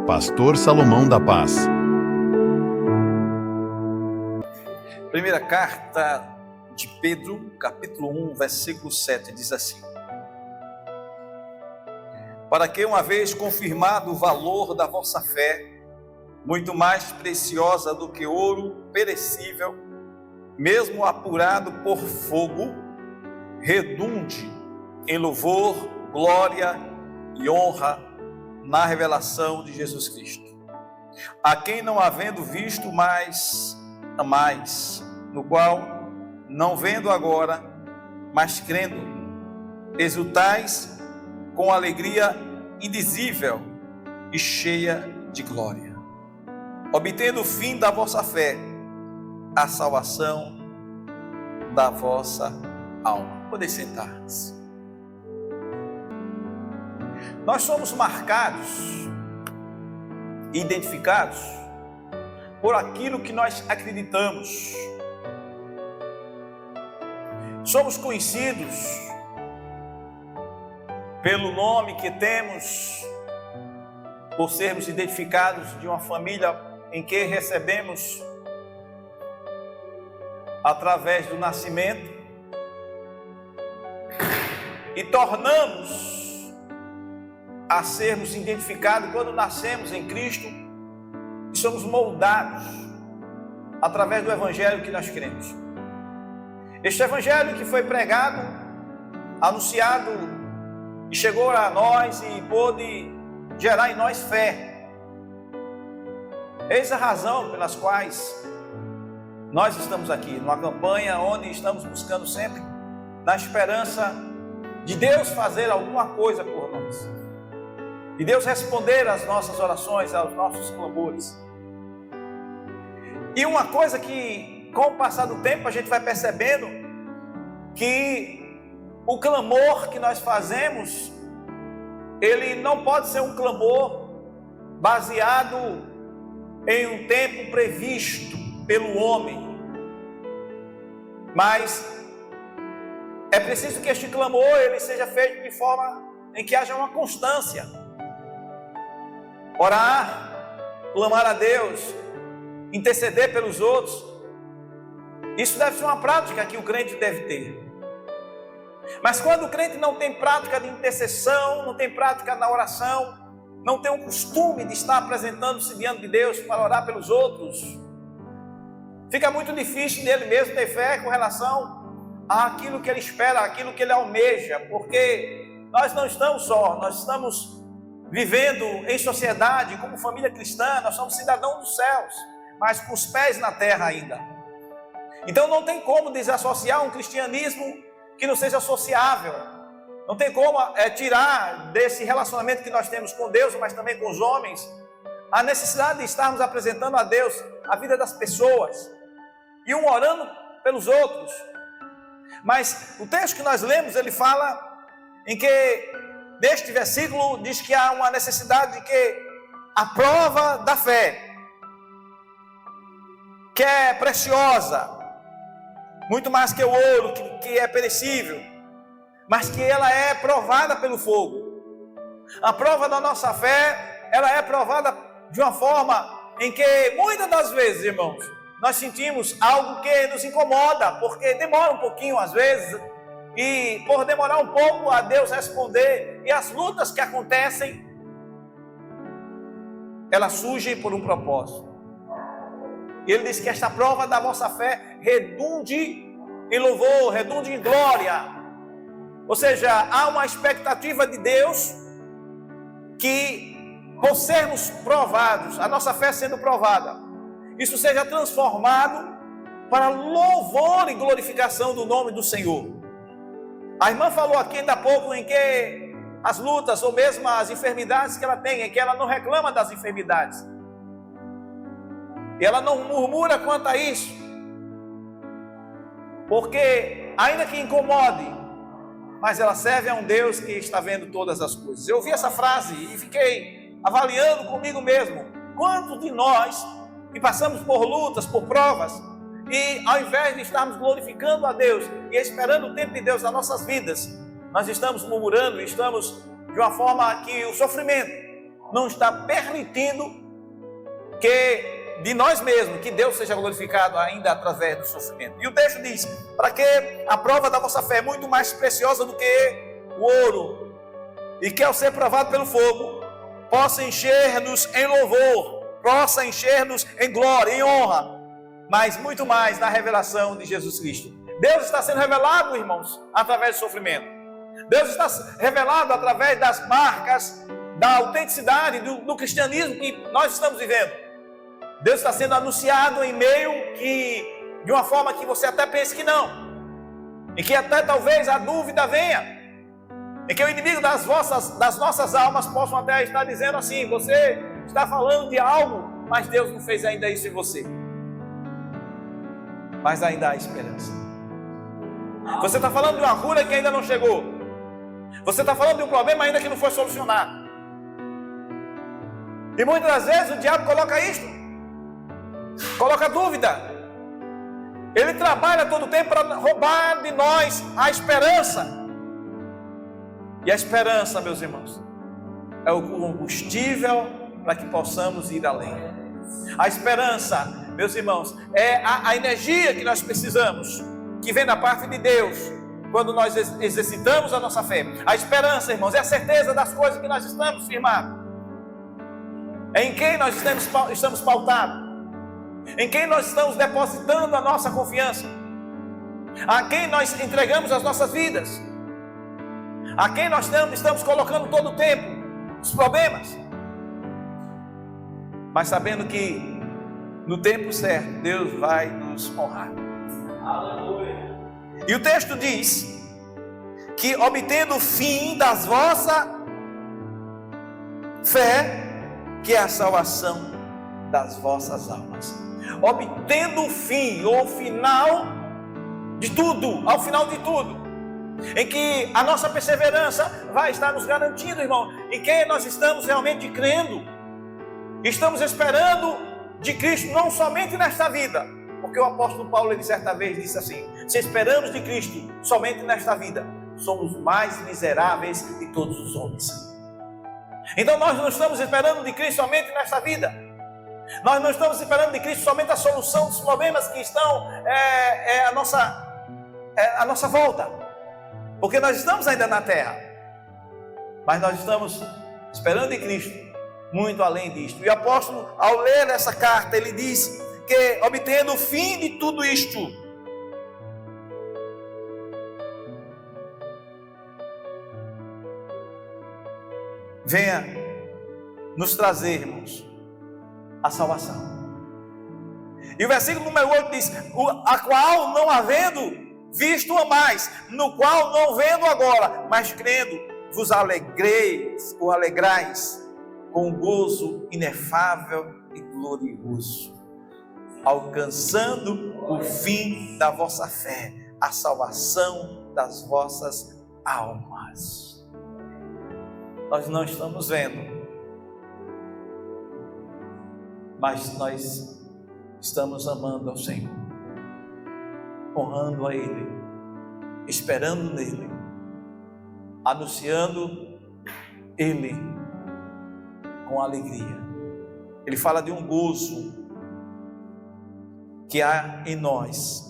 Pastor Salomão da Paz. Primeira carta de Pedro, capítulo 1, versículo 7, diz assim: para que, uma vez confirmado o valor da vossa fé, muito mais preciosa do que ouro perecível, mesmo apurado por fogo, redunde em louvor, glória e honra na revelação de Jesus Cristo, a quem, não havendo visto, mais amais, no qual, não vendo agora, mas crendo, exultais com alegria indizível e cheia de glória, obtendo o fim da vossa fé, a salvação da vossa alma. Podem sentar-se. Nós somos marcados e identificados por aquilo que nós acreditamos. Somos conhecidos pelo nome que temos, por sermos identificados de uma família em que recebemos através do nascimento e tornamos a sermos identificados quando nascemos em Cristo e somos moldados através do evangelho que nós cremos. Este evangelho que foi pregado, anunciado e chegou a nós e pôde gerar em nós fé. Eis a razão pelas quais nós estamos aqui, numa campanha onde estamos buscando sempre, na esperança de Deus fazer alguma coisa por nós, de Deus responder às nossas orações, aos nossos clamores. E uma coisa que, com o passar do tempo, a gente vai percebendo que o clamor que nós fazemos, ele não pode ser um clamor baseado em um tempo previsto pelo homem, mas é preciso que este clamor ele seja feito de forma em que haja uma constância. Orar, clamar a Deus, interceder pelos outros, isso deve ser uma prática que o crente deve ter. Mas quando o crente não tem prática de intercessão, não tem prática na oração, não tem o costume de estar apresentando-se diante de Deus para orar pelos outros, fica muito difícil dele mesmo ter fé com relação àquilo que ele espera, àquilo que ele almeja, porque nós não estamos só, nós estamos vivendo em sociedade, como família cristã, nós somos cidadãos dos céus, mas com os pés na terra ainda. Então não tem como desassociar um cristianismo que não seja sociável, não tem como tirar desse relacionamento que nós temos com Deus, mas também com os homens, a necessidade de estarmos apresentando a Deus a vida das pessoas, e um orando pelos outros. Mas o texto que nós lemos, ele fala em que, neste versículo, diz que há uma necessidade de que a prova da fé, que é preciosa, muito mais que o ouro, que é perecível, mas que ela é provada pelo fogo. A prova da nossa fé, ela é provada de uma forma em que, muitas das vezes, irmãos, nós sentimos algo que nos incomoda, porque demora um pouquinho às vezes, e por demorar um pouco a Deus responder, e as lutas que acontecem, elas surgem por um propósito. Ele diz que esta prova da vossa fé redunde em louvor, redunde em glória. Ou seja, há uma expectativa de Deus que, por sermos provados, a nossa fé sendo provada, isso seja transformado para louvor e glorificação do nome do Senhor. A irmã falou aqui ainda há pouco em que as lutas, ou mesmo as enfermidades que ela tem, em que ela não reclama das enfermidades, e ela não murmura quanto a isso, porque ainda que incomode, mas ela serve a um Deus que está vendo todas as coisas. Eu ouvi essa frase e fiquei avaliando comigo mesmo. Quantos de nós que passamos por lutas, por provas, e ao invés de estarmos glorificando a Deus e esperando o tempo de Deus nas nossas vidas, nós estamos murmurando, estamos de uma forma que o sofrimento não está permitindo que de nós mesmos, que Deus seja glorificado ainda através do sofrimento. E o texto diz: para que a prova da vossa fé é muito mais preciosa do que o ouro, e que ao ser provado pelo fogo, possa encher-nos em louvor, possa encher-nos em glória, em honra, mas muito mais na revelação de Jesus Cristo. Deus está sendo revelado, irmãos, através do sofrimento. Deus está revelado através das marcas da autenticidade do cristianismo que nós estamos vivendo. Deus está sendo anunciado em meio que, de uma forma que você até pense que não, e que até talvez a dúvida venha, e que o inimigo das nossas almas possam até estar dizendo assim: você está falando de algo, mas Deus não fez ainda isso em você. Mas ainda há esperança. Você está falando de uma cura que ainda não chegou. Você está falando de um problema ainda que não foi solucionado. E muitas das vezes o diabo coloca isto, coloca dúvida. Ele trabalha todo o tempo para roubar de nós a esperança. E a esperança, meus irmãos, é o combustível para que possamos ir além. A esperança, meus irmãos, é a energia que nós precisamos, que vem da parte de Deus, quando nós exercitamos a nossa fé. A esperança, irmãos, é a certeza das coisas que nós estamos firmados. Em quem nós estamos pautados, em quem nós estamos depositando a nossa confiança, a quem nós entregamos as nossas vidas, a quem nós estamos colocando todo o tempo os problemas, mas sabendo que no tempo certo Deus vai nos honrar. Aleluia. E o texto diz que obtendo o fim das vossas fé, que é a salvação das vossas almas. Obtendo o fim, ou o final de tudo, ao final de tudo, em que a nossa perseverança vai estar nos garantindo, irmão, em quem nós estamos realmente crendo, estamos esperando de Cristo, não somente nesta vida, porque o apóstolo Paulo, ele certa vez disse assim: se esperamos de Cristo somente nesta vida, somos mais miseráveis de todos os homens. Então nós não estamos esperando de Cristo somente nesta vida, nós não estamos esperando de Cristo somente a solução dos problemas que estão à nossa volta, porque nós estamos ainda na terra, mas nós estamos esperando de Cristo muito além disto. E o apóstolo, ao ler essa carta, ele diz que obtendo o fim de tudo isto, venha nos trazer, irmãos, a salvação. E o versículo número 8 diz: a qual não havendo visto a mais, no qual não vendo agora, mas crendo, vos alegreis ou alegrais com gozo inefável e glorioso, alcançando o fim da vossa fé, a salvação das vossas almas. Nós não estamos vendo, mas nós estamos amando ao Senhor, honrando a Ele, esperando nele, anunciando Ele com alegria. Ele fala de um gozo que há em nós,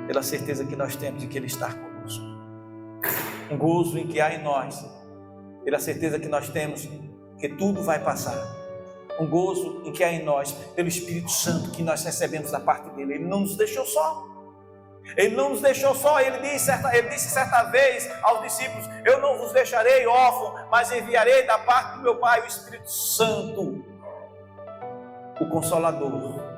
pela certeza que nós temos de que Ele está conosco. Um gozo em que há em nós, pela certeza que nós temos que tudo vai passar. Um gozo em que há em nós, pelo Espírito Santo que nós recebemos da parte dele. Ele não nos deixou só. Ele não nos deixou só. Ele disse certa vez aos discípulos: eu não vos deixarei órfãos, mas enviarei da parte do meu Pai o Espírito Santo, o Consolador.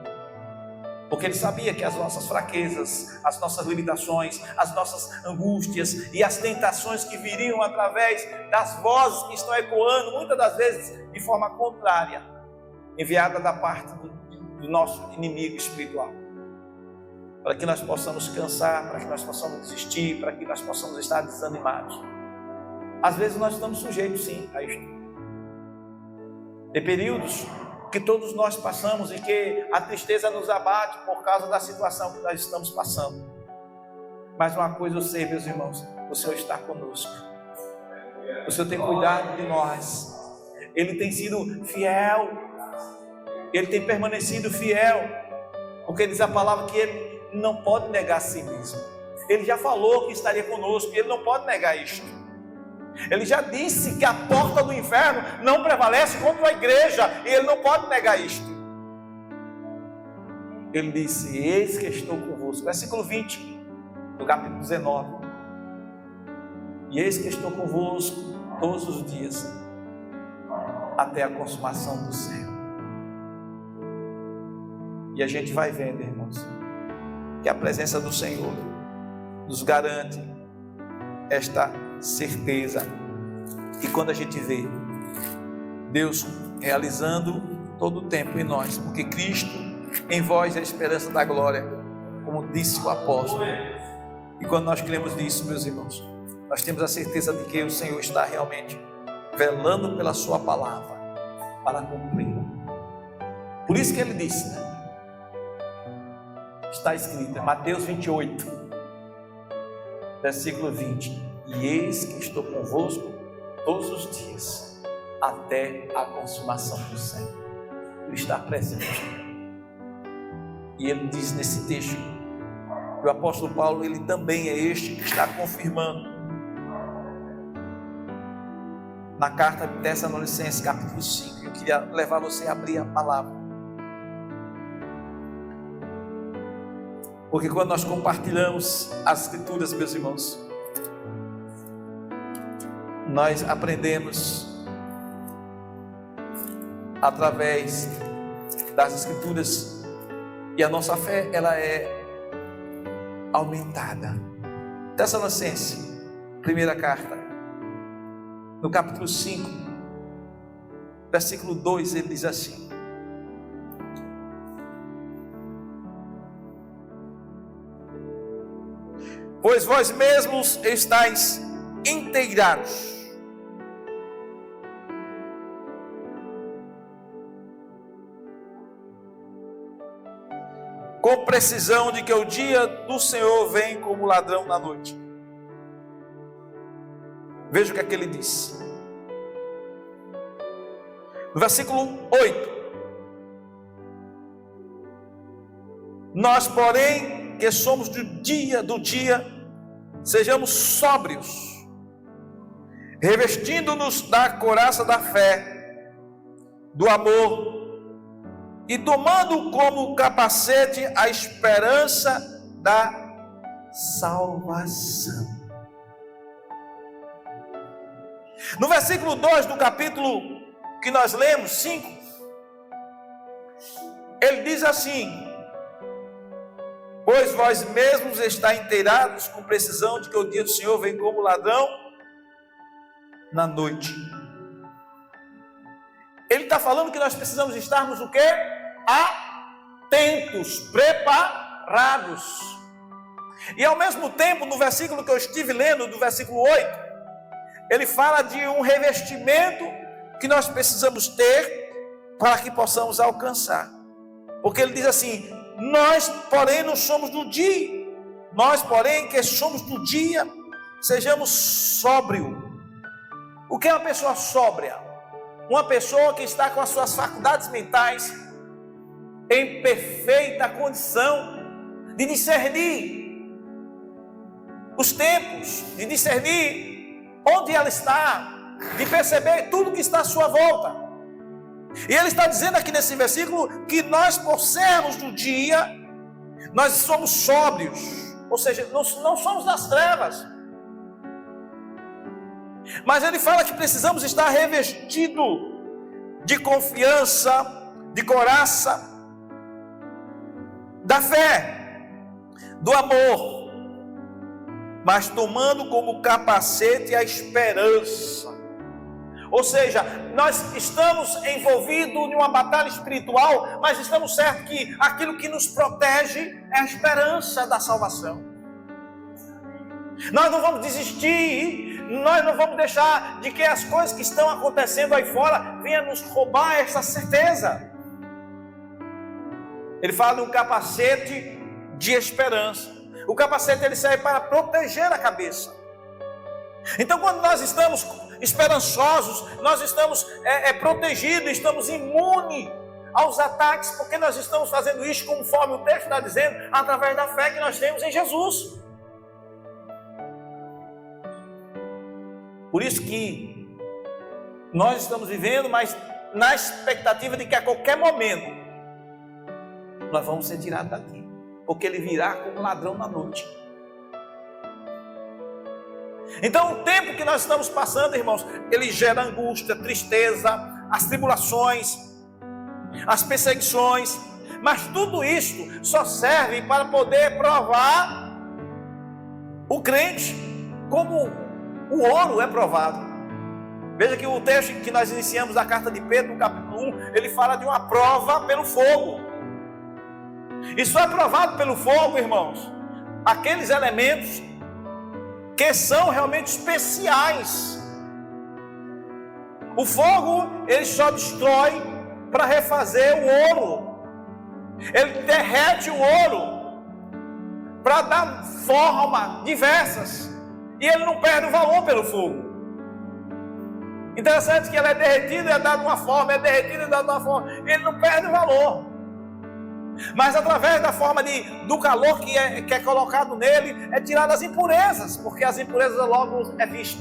Porque ele sabia que as nossas fraquezas, as nossas limitações, as nossas angústias e as tentações que viriam através das vozes que estão ecoando, muitas das vezes de forma contrária, enviada da parte do nosso inimigo espiritual, para que nós possamos cansar, para que nós possamos desistir, para que nós possamos estar desanimados. Às vezes nós estamos sujeitos sim a isto. Tem períodos que todos nós passamos e que a tristeza nos abate por causa da situação que nós estamos passando. Mas uma coisa eu sei, meus irmãos: o Senhor está conosco. O Senhor tem cuidado de nós. Ele tem sido fiel, Ele tem permanecido fiel, porque diz a palavra que Ele não pode negar a si mesmo. Ele já falou que estaria conosco, e Ele não pode negar isto. Ele já disse que a porta do inferno não prevalece contra a igreja, e Ele não pode negar isto. Ele disse: eis que estou convosco, versículo 20 do capítulo 19, e eis que estou convosco todos os dias, até a consumação do século. E a gente vai vendo, irmãos, que a presença do Senhor nos garante esta certeza. E quando a gente vê Deus realizando todo o tempo em nós, porque Cristo em vós é a esperança da glória, como disse o apóstolo. E quando nós cremos nisso, meus irmãos, nós temos a certeza de que o Senhor está realmente velando pela sua palavra para cumpri-la. Por isso que ele disse, né? Está escrito, Mateus 28, versículo 20: e eis que estou convosco todos os dias, até a consumação do século. Ele está presente. E ele diz nesse texto, que o apóstolo Paulo, ele também é este que está confirmando na carta de Tessalonicenses, capítulo 5. Eu queria levar você a abrir a palavra, porque quando nós compartilhamos as escrituras, meus irmãos, nós aprendemos através das escrituras, e a nossa fé, ela é aumentada. Tessalonicenses, primeira carta, no capítulo 5, versículo 2, ele diz assim: pois vós mesmos estáis inteirados, com precisão de que o dia do Senhor vem como ladrão na noite. Veja o que é que ele diz. No versículo 8: nós, porém, que somos do dia, sejamos sóbrios, revestindo-nos da couraça da fé, do amor, e tomando como capacete a esperança da salvação. No versículo 2 do capítulo que nós lemos, 5, ele diz assim: pois vós mesmos estáis inteirados com precisão de que o dia do Senhor vem como ladrão na noite. Ele está falando que nós precisamos estarmos o quê? Atentos, preparados. E ao mesmo tempo, no versículo que eu estive lendo, do versículo 8, ele fala de um revestimento que nós precisamos ter para que possamos alcançar. Porque ele diz assim: nós, porém, não somos do dia. Nós, porém, que somos do dia, sejamos sóbrios. O que é uma pessoa sóbria? Uma pessoa que está com as suas faculdades mentais em perfeita condição de discernir os tempos, de discernir onde ela está, de perceber tudo que está à sua volta. E ele está dizendo aqui nesse versículo que nós, por sermos do dia, nós somos sóbrios, ou seja, não somos das trevas. Mas ele fala que precisamos estar revestidos de confiança, de couraça, da fé, do amor, mas tomando como capacete a esperança. Ou seja, nós estamos envolvidos em uma batalha espiritual, mas estamos certos que aquilo que nos protege é a esperança da salvação. Nós não vamos desistir, nós não vamos deixar de que as coisas que estão acontecendo aí fora venham nos roubar essa certeza. Ele fala de um capacete de esperança. O capacete, ele serve para proteger a cabeça. Então, quando nós estamos esperançosos, nós estamos protegidos, estamos imunes aos ataques, porque nós estamos fazendo isso, conforme o texto está dizendo, através da fé que nós temos em Jesus. Por isso que nós estamos vivendo, mas na expectativa de que a qualquer momento nós vamos ser tirados daqui, porque ele virá como ladrão na noite. Então o tempo que nós estamos passando, irmãos, ele gera angústia, tristeza, as tribulações, as perseguições, mas tudo isso só serve para poder provar o crente, como o ouro é provado. Veja que o texto que nós iniciamos da carta de Pedro, no capítulo 1, ele fala de uma prova pelo fogo. Isso é provado pelo fogo, irmãos, aqueles elementos que são realmente especiais. O fogo, ele só destrói para refazer o ouro. Ele derrete o ouro para dar forma diversas, e ele não perde o valor pelo fogo. Interessante que ele é derretido e é dado uma forma, é derretido e é dado uma forma, ele não perde o valor. Mas através da forma do calor que é colocado nele, é tirado as impurezas, porque as impurezas logo é visto.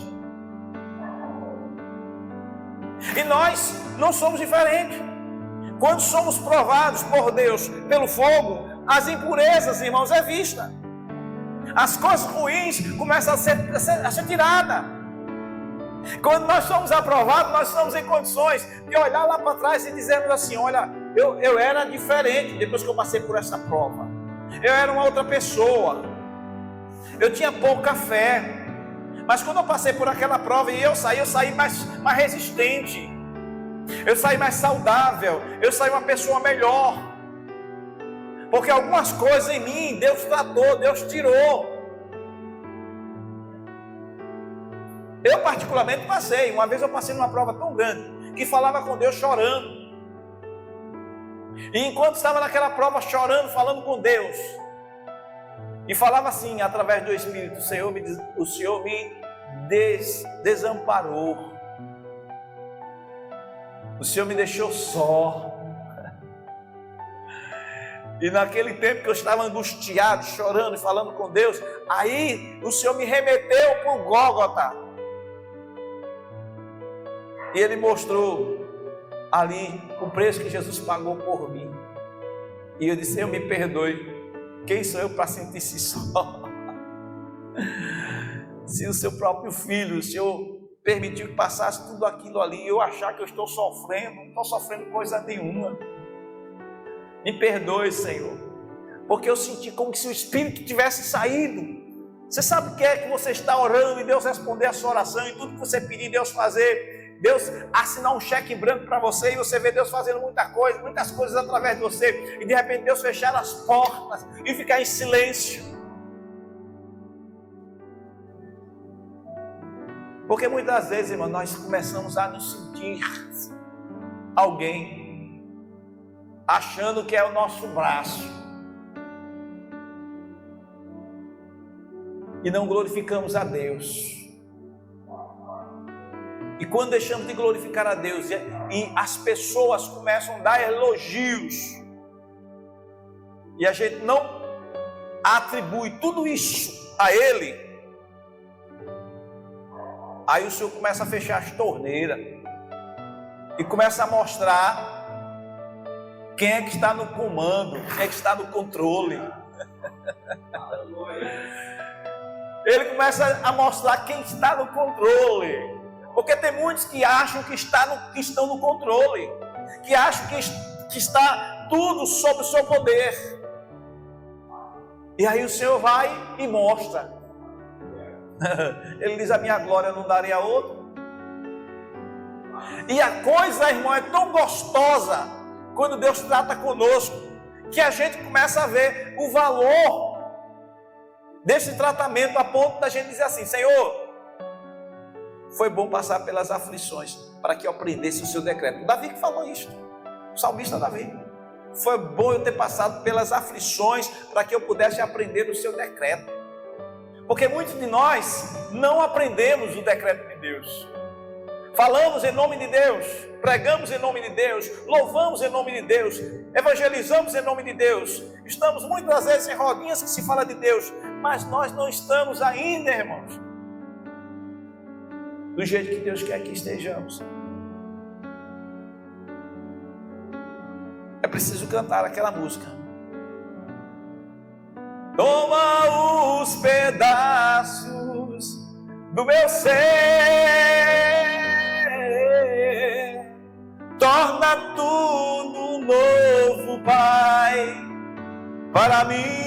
E nós não somos diferentes. Quando somos provados por Deus pelo fogo, as impurezas, irmãos, é vista. As coisas ruins começam a ser tiradas. Quando nós somos aprovados, nós estamos em condições de olhar lá para trás e dizermos assim: olha, eu era diferente depois que eu passei por essa prova. Eu era uma outra pessoa. Eu tinha pouca fé. Mas quando eu passei por aquela prova e eu saí mais resistente. Eu saí mais saudável. Eu saí uma pessoa melhor. Porque algumas coisas em mim Deus tratou, Deus tirou. Eu particularmente passei. Uma vez eu passei numa prova tão grande que falava com Deus chorando. E enquanto estava naquela prova chorando, falando com Deus, e falava assim, através do Espírito: o Senhor me desamparou, o Senhor me deixou só. E naquele tempo que eu estava angustiado, chorando e falando com Deus, aí o Senhor me remeteu para o Gólgota, e Ele mostrou ali o preço que Jesus pagou por mim. E eu disse: Senhor, me perdoe. Quem sou eu para sentir-se só? Se o seu próprio filho, o Senhor permitiu que passasse tudo aquilo ali, eu achar que eu estou sofrendo, não estou sofrendo coisa nenhuma. Me perdoe, Senhor, porque eu senti como se o Espírito tivesse saído. Você sabe o que é que você está orando e Deus responder a sua oração, e tudo que você pedir Deus fazer, Deus assinar um cheque em branco para você, e você vê Deus fazendo muitas coisas através de você, e de repente Deus fechar as portas e ficar em silêncio. Porque muitas vezes, irmão, nós começamos a nos sentir alguém, achando que é o nosso braço, e não glorificamos a Deus. E quando deixamos de glorificar a Deus e as pessoas começam a dar elogios, e a gente não atribui tudo isso a Ele, aí o Senhor começa a fechar as torneiras e começa a mostrar quem é que está no comando, quem é que está no controle. Ele começa a mostrar quem está no controle. Porque tem muitos que acham que estão no controle, que acham que está tudo sob o seu poder. E aí o Senhor vai e mostra. Ele diz: a minha glória não darei a outro. E a coisa, irmão, é tão gostosa quando Deus trata conosco, que a gente começa a ver o valor desse tratamento, a ponto da gente dizer assim: Senhor, foi bom passar pelas aflições para que eu aprendesse o seu decreto. O Davi que falou isso, o salmista Davi. Foi bom eu ter passado pelas aflições para que eu pudesse aprender o seu decreto. Porque muitos de nós não aprendemos o decreto de Deus. Falamos em nome de Deus, pregamos em nome de Deus, louvamos em nome de Deus, evangelizamos em nome de Deus. Estamos muitas vezes em rodinhas que se fala de Deus, mas nós não estamos ainda, irmãos, do jeito que Deus quer que estejamos. É preciso cantar aquela música. Toma os pedaços do meu ser, torna tudo novo, Pai, para mim.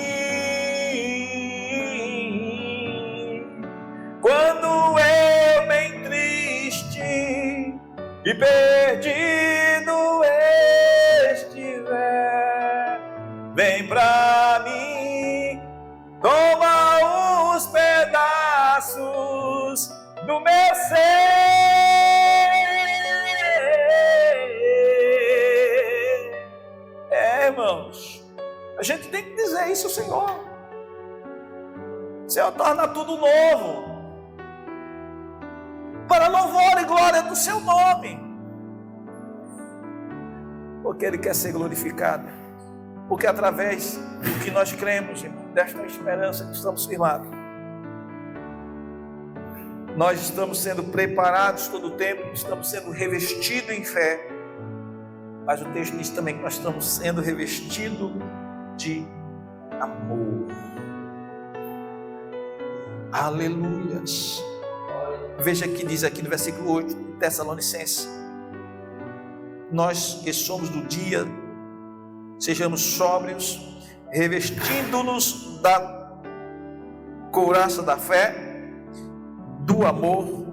Quando eu bem triste e perdido estiver, vem pra mim, toma os pedaços do meu ser. Irmãos, a gente tem que dizer isso ao Senhor. Senhor, torna tudo novo, para louvor e glória do seu nome, porque Ele quer ser glorificado, porque através do que nós cremos, irmão, desta esperança que estamos firmados, nós estamos sendo preparados todo o tempo, estamos sendo revestidos em fé, mas o texto diz também que nós estamos sendo revestidos de amor. Aleluias. Veja que diz aqui no versículo 8 de Tessalonicenses: nós que somos do dia, sejamos sóbrios, revestindo-nos da couraça da fé, do amor,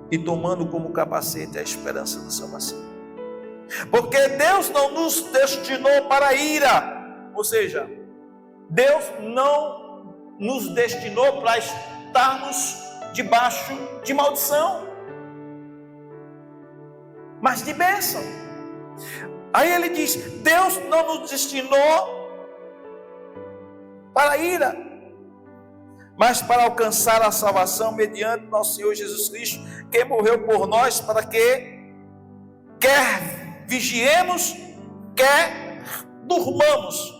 e tomando como capacete a esperança da salvação. Porque Deus não nos destinou para a ira, ou seja, Deus não nos destinou para estarmos debaixo de maldição, mas de bênção. Aí ele diz: Deus não nos destinou para a ira, mas para alcançar a salvação mediante nosso Senhor Jesus Cristo, que morreu por nós, para que quer vigiemos, quer durmamos,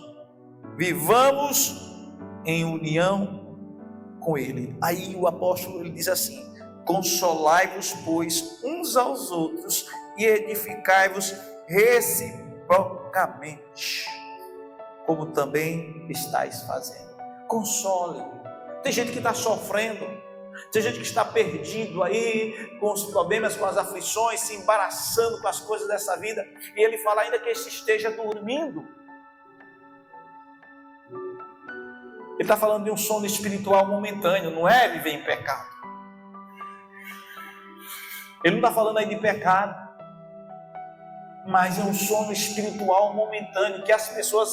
vivamos em união com Ele. Aí o apóstolo ele diz assim: consolai-vos, pois, uns aos outros e edificai-vos reciprocamente, como também estáis fazendo. Console. Tem gente que está sofrendo, tem gente que está perdido aí, com os problemas, com as aflições, se embaraçando com as coisas dessa vida, e ele fala ainda que este esteja dormindo. Ele está falando de um sono espiritual momentâneo, não é viver em pecado. Ele não está falando aí de pecado, mas é um sono espiritual momentâneo que as pessoas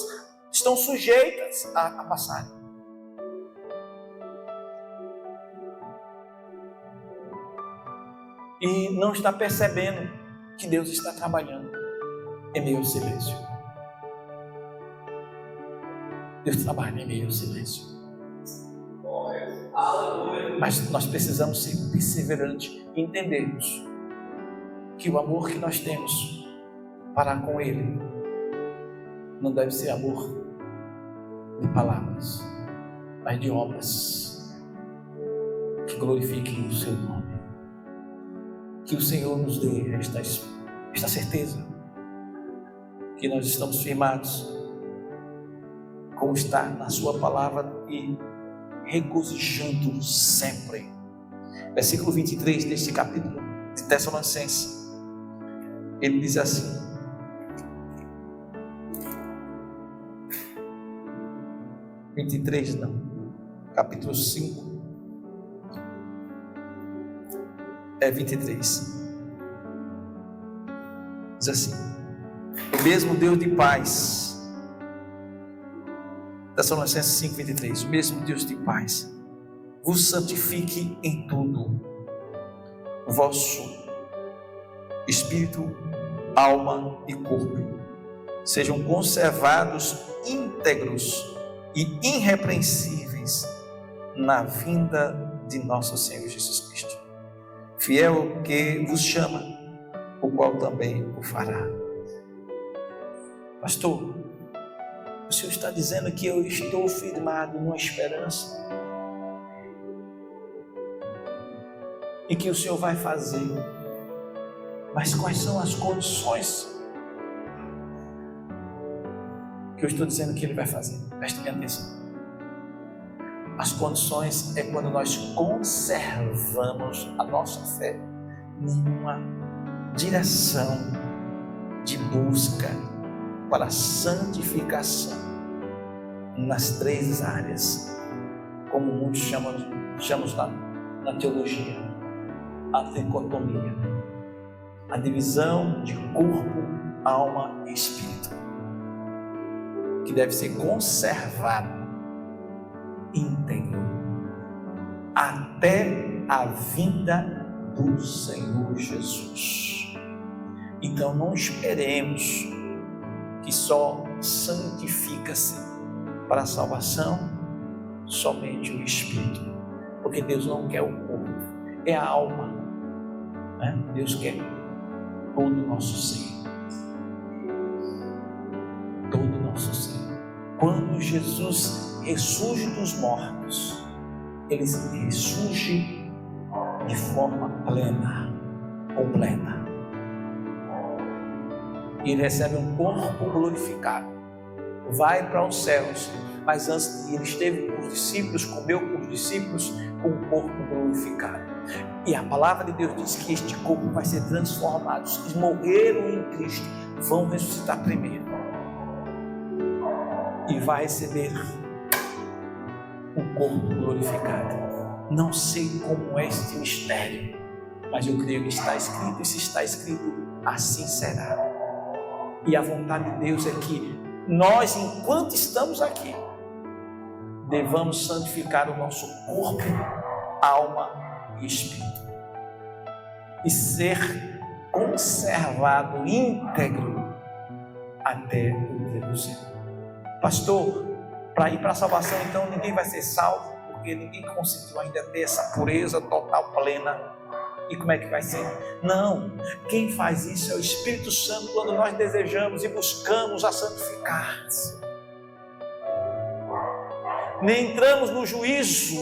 estão sujeitas a passarem. E não está percebendo que Deus está trabalhando em meio ao silêncio. Deus trabalha em meio ao silêncio. Mas nós precisamos ser perseverantes e entendermos que o amor que nós temos para com Ele não deve ser amor de palavras, mas de obras que glorifiquem o seu nome. Que o Senhor nos dê esta certeza que nós estamos firmados, como está na sua palavra, e regozijando sempre. Versículo 23 deste capítulo de Tessalonicenses, ele diz assim: capítulo 5, 23, diz assim: o mesmo Deus de paz, Tessalonicenses 5, 23, o mesmo Deus de paz vos santifique em tudo, o vosso espírito, alma e corpo sejam conservados íntegros e irrepreensíveis na vinda de nosso Senhor Jesus Cristo. Fiel que vos chama, o qual também o fará. Pastor, o Senhor está dizendo que eu estou firmado numa esperança e que o Senhor vai fazer. Mas quais são as condições que eu estou dizendo que Ele vai fazer? Preste bem atenção. As condições é quando nós conservamos a nossa fé numa direção de busca para a santificação nas 3 áreas, como muitos chamamos na teologia, a dicotomia, a divisão de corpo, alma e espírito, que deve ser conservado íntegro até a vinda do Senhor Jesus. Então não esperemos que só santifica-se para a salvação somente o espírito, porque Deus não quer o corpo, é a alma, né? Deus quer todo o nosso ser, todo o nosso ser. Quando Jesus ressurge dos mortos, Ele ressurge de forma plena, completa. E Ele recebe um corpo glorificado, vai para os céus, mas antes de Ele esteve com os discípulos, comeu com os discípulos com o corpo glorificado. E a palavra de Deus diz que este corpo vai ser transformado. Os que morreram em Cristo vão ressuscitar primeiro e vai receber um corpo glorificado. Não sei como é este mistério, mas eu creio que está escrito, e se está escrito, assim será. E a vontade de Deus é que nós, enquanto estamos aqui, devamos santificar o nosso corpo, alma e espírito, e ser conservado íntegro até o dia do Senhor. Pastor, para ir para a salvação, então ninguém vai ser salvo, porque ninguém conseguiu ainda ter essa pureza total, plena. E como é que vai ser? Não, quem faz isso é o Espírito Santo, quando nós desejamos e buscamos a santificar-se. Nem entramos no juízo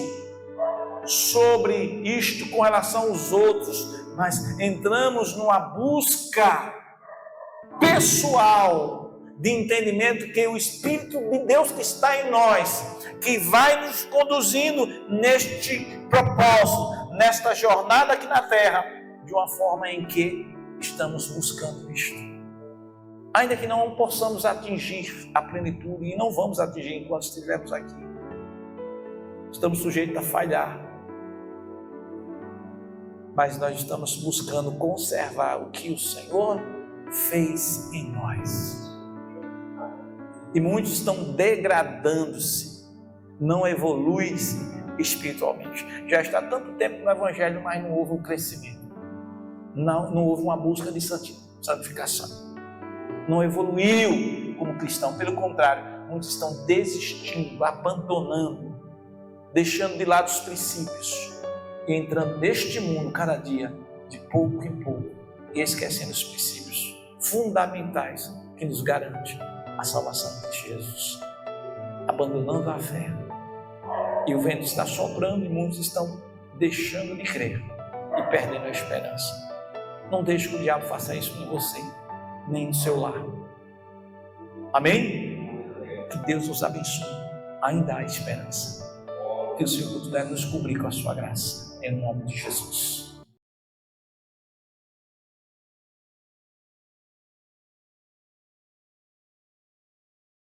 sobre isto com relação aos outros, mas entramos numa busca pessoal de entendimento que o Espírito de Deus que está em nós, que vai nos conduzindo neste propósito, nesta jornada aqui na terra, de uma forma em que estamos buscando isto. Ainda que não possamos atingir a plenitude, e não vamos atingir enquanto estivermos aqui, estamos sujeitos a falhar, mas nós estamos buscando conservar o que o Senhor fez em nós. E muitos estão degradando-se, não evoluem-se espiritualmente. Já está tanto tempo no Evangelho, mas não houve um crescimento, não houve uma busca de santificação, não evoluiu como cristão. Pelo contrário, muitos estão desistindo, abandonando, deixando de lado os princípios e entrando neste mundo cada dia de pouco em pouco e esquecendo os princípios fundamentais que nos garantem a salvação de Jesus, abandonando a fé. E o vento está soprando e muitos estão deixando de crer e perdendo a esperança. Não deixe que o diabo faça isso em você, nem no seu lar. Amém? Que Deus nos abençoe. Ainda há esperança. Que o Senhor puder nos cobrir com a sua graça, em nome de Jesus.